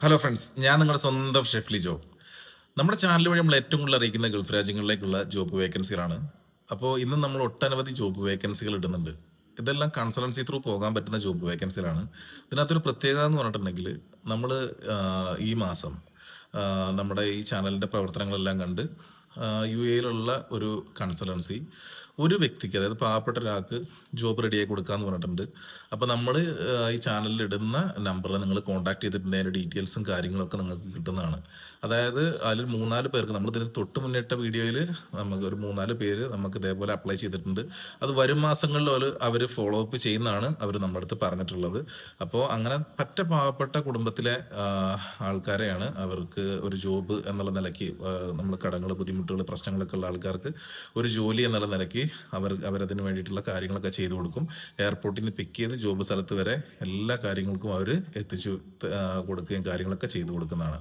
Hello friends, ഞാൻ നിങ്ങളുടെ സ്വന്തം ഷെഫ്ലി ജോ. നമ്മുടെ ചാനൽ വഴി നമ്മൾ ഏറ്റവും കൂടുതൽ അറിയിക്കുന്ന ഗൾഫ് രാജ്യങ്ങളിലേക്കുള്ള ജോബ് വേക്കൻസികളാണ്. അപ്പോൾ ഇന്ന് നമ്മൾ ഒട്ടനവധി ജോബ് വേക്കൻസികൾ ഇടുന്നുണ്ട്. ഇതെല്ലാം കൺസൾട്ടൻസി ത്രൂ പോകാൻ പറ്റുന്ന ജോബ് വേക്കൻസികളാണ്. ഇതിനകത്തൊരു പ്രത്യേകത എന്ന് പറഞ്ഞിട്ടുണ്ടെങ്കിൽ നമ്മൾ ഈ മാസം നമ്മുടെ ഈ ചാനലിൻ്റെ പ്രവർത്തനങ്ങളെല്ലാം കണ്ട് UAE-യിലുള്ള ഒരു കൺസൾട്ടൻസി ഒരു വ്യക്തിക്ക്, അതായത് പാവപ്പെട്ട ഒരാൾക്ക് ജോബ് റെഡിയാക്കി കൊടുക്കാമെന്ന് പറഞ്ഞിട്ടുണ്ട്. അപ്പോൾ നമ്മൾ ഈ ചാനലിൽ ഇടുന്ന നമ്പറിൽ നിങ്ങൾ കോൺടാക്ട് ചെയ്തിട്ടുണ്ടെങ്കിൽ അതിൻ്റെ ഡീറ്റെയിൽസും കാര്യങ്ങളൊക്കെ നിങ്ങൾക്ക് കിട്ടുന്നതാണ്. അതായത് അതിൽ 3-4 പേർക്ക് നമ്മളിതിന് തൊട്ട് മുന്നിട്ട വീഡിയോയിൽ നമുക്ക് ഒരു 3-4 പേര് നമുക്ക് ഇതേപോലെ അപ്ലൈ ചെയ്തിട്ടുണ്ട്. അത് വരും മാസങ്ങളിൽ അവർ ഫോളോ അപ്പ് ചെയ്യുന്നതാണ് അവർ നമ്മുടെ അടുത്ത് പറഞ്ഞിട്ടുള്ളത്. അപ്പോൾ അങ്ങനെ പാവപ്പെട്ട കുടുംബത്തിലെ ആൾക്കാരെയാണ് അവർക്ക് ഒരു ജോബ് എന്നുള്ള നിലയ്ക്ക്, നമ്മൾ കടങ്ങൾ, ബുദ്ധിമുട്ടുകൾ, പ്രശ്നങ്ങളൊക്കെ ഉള്ള ആൾക്കാർക്ക് ഒരു ജോലി എന്നുള്ള നിലയ്ക്ക് അവരതിന് വേണ്ടിയിട്ടുള്ള കാര്യങ്ങളൊക്കെ ചെയ്തു കൊടുക്കും. എയർപോർട്ടിൽ നിന്ന് പിക്ക് ചെയ്ത് ജോബ് സ്ഥലത്ത് വരെ എല്ലാ കാര്യങ്ങൾക്കും അവർ എത്തിച്ചു കൊടുക്കുകയും കാര്യങ്ങളൊക്കെ ചെയ്തു കൊടുക്കുന്നതാണ്.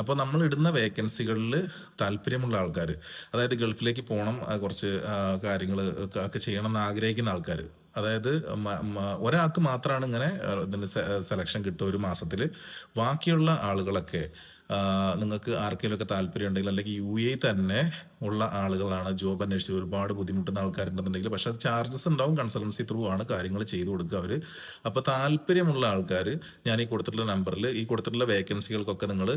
അപ്പോൾ നമ്മൾ ഇടുന്ന വേക്കൻസികളിൽ താല്പര്യമുള്ള ആൾക്കാർ, അതായത് ഗൾഫിലേക്ക് പോകണം, കുറച്ച് കാര്യങ്ങൾ ഒക്കെ ചെയ്യണം എന്ന് ആഗ്രഹിക്കുന്ന ആൾക്കാർ, അതായത് ഒരാൾക്ക് മാത്രമാണ് ഇങ്ങനെ ഇതിന് സെലക്ഷൻ കിട്ടുക ഒരു മാസത്തിൽ. ബാക്കിയുള്ള ആളുകളൊക്കെ നിങ്ങൾക്ക് ആർക്കെങ്കിലുമൊക്കെ താല്പര്യം ഉണ്ടെങ്കിൽ, അല്ലെങ്കിൽ UAE തന്നെ ഉള്ള ആളുകളാണ് ജോബ് അന്വേഷിച്ച് ഒരുപാട് ബുദ്ധിമുട്ടുന്ന ആൾക്കാരുണ്ടെന്നുണ്ടെങ്കിൽ, പക്ഷേ അത് ചാർജസ് ഉണ്ടാവും. കൺസൾട്ടൻസി ത്രൂ ആണ് കാര്യങ്ങൾ ചെയ്തു കൊടുക്കുക അവർ. അപ്പോൾ താല്പര്യമുള്ള ആൾക്കാർ ഞാൻ ഈ കൊടുത്തിട്ടുള്ള നമ്പറിൽ ഈ കൊടുത്തിട്ടുള്ള വേക്കൻസികൾക്കൊക്കെ നിങ്ങൾ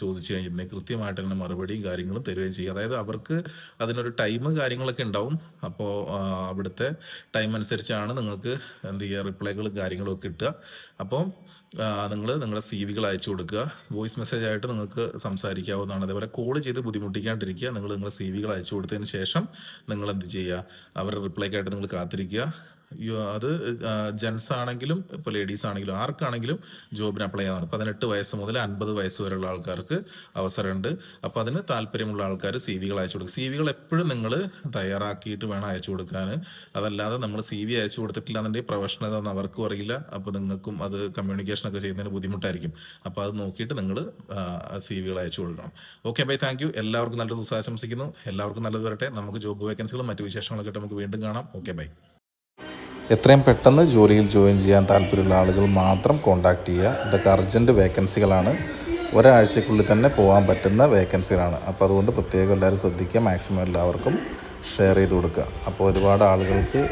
ചോദിച്ചു കഴിഞ്ഞിട്ടുണ്ടെങ്കിൽ കൃത്യമായിട്ട് തന്നെ മറുപടിയും കാര്യങ്ങളും തരുകയും ചെയ്യും. അതായത് അവർക്ക് അതിനൊരു ടൈം കാര്യങ്ങളൊക്കെ ഉണ്ടാവും. അപ്പോൾ അവിടുത്തെ ടൈം അനുസരിച്ചാണ് നിങ്ങൾക്ക് എന്ത് ചെയ്യുക, റിപ്ലൈകളും കാര്യങ്ങളും ഒക്കെ കിട്ടുക. അപ്പോൾ നിങ്ങൾ നിങ്ങളുടെ CV-കൾ അയച്ചു കൊടുക്കുക. വോയിസ് മെസ്സേജ് ആയിട്ട് നിങ്ങൾക്ക് സംസാരിക്കാവുന്നതാണ്. അതേപോലെ കോൾ ചെയ്ത് ബുദ്ധിമുട്ടിക്കാണ്ടിരിക്കുക. നിങ്ങളുടെ CV-കൾ അയച്ചു കൊടുത്തതിന് ശേഷം നിങ്ങൾ എന്ത് ചെയ്യുക, അവരുടെ റിപ്ലൈക്കായിട്ട് നിങ്ങൾ കാത്തിരിക്കുക. അത് ജെൻസ് ആണെങ്കിലും ഇപ്പോൾ ലേഡീസ് ആണെങ്കിലും ആർക്കാണെങ്കിലും ജോബിന് അപ്ലൈ ചെയ്യാവുന്നതാണ്. 18 വയസ്സ് മുതൽ 50 വയസ്സ് വരെയുള്ള ആൾക്കാർക്ക് അവസരമുണ്ട്. അപ്പോൾ അതിന് താല്പര്യമുള്ള ആൾക്കാർ CV-കൾ അയച്ചു കൊടുക്കും. CV-കൾ എപ്പോഴും നിങ്ങൾ തയ്യാറാക്കിയിട്ട് വേണം അയച്ചു കൊടുക്കാൻ. അതല്ലാതെ നമ്മൾ CV അയച്ചു കൊടുത്തിട്ടില്ല എന്നുണ്ടെങ്കിൽ പ്രൊഫഷണൽ ഏതാണെന്ന് അവർക്കും അറിയില്ല. അപ്പോൾ നിങ്ങൾക്കും അത് കമ്മ്യൂണിക്കേഷനൊക്കെ ചെയ്യുന്നതിന് ബുദ്ധിമുട്ടായിരിക്കും. അപ്പോൾ അത് നോക്കിയിട്ട് നിങ്ങൾ CV-കൾ അയച്ചു കൊടുക്കണം. Okay bye, thank you. എല്ലാവർക്കും നല്ല ദിവസം ആശംസിക്കുന്നു. എല്ലാവർക്കും നല്ലത് വരട്ടെ. നമുക്ക് ജോബ് വേക്കൻസികളും മറ്റു വിശേഷങ്ങളൊക്കെ നമുക്ക് വീണ്ടും കാണാം. Okay bye. എത്രയും പെട്ടെന്ന് ജോലിയിൽ ജോയിൻ ചെയ്യാൻ താല്പര്യമുള്ള ആളുകൾ മാത്രം കോൺടാക്റ്റ് ചെയ്യുക. ഇതൊക്കെ അർജൻറ്റ് വേക്കൻസികളാണ്. ഒരാഴ്ചക്കുള്ളിൽ തന്നെ പോകാൻ പറ്റുന്ന വേക്കൻസികളാണ്. അപ്പോൾ അതുകൊണ്ട് പ്രത്യേകം എല്ലാവരും ശ്രദ്ധിക്കുക. മാക്സിമം എല്ലാവർക്കും ഷെയർ ചെയ്ത് കൊടുക്കുക. അപ്പോൾ ഒരുപാട് ആളുകൾക്ക്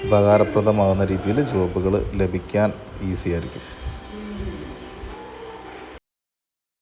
ഉപകാരപ്രദമാകുന്ന രീതിയിൽ ജോബുകൾ ലഭിക്കാൻ ഈസി ആയിരിക്കും.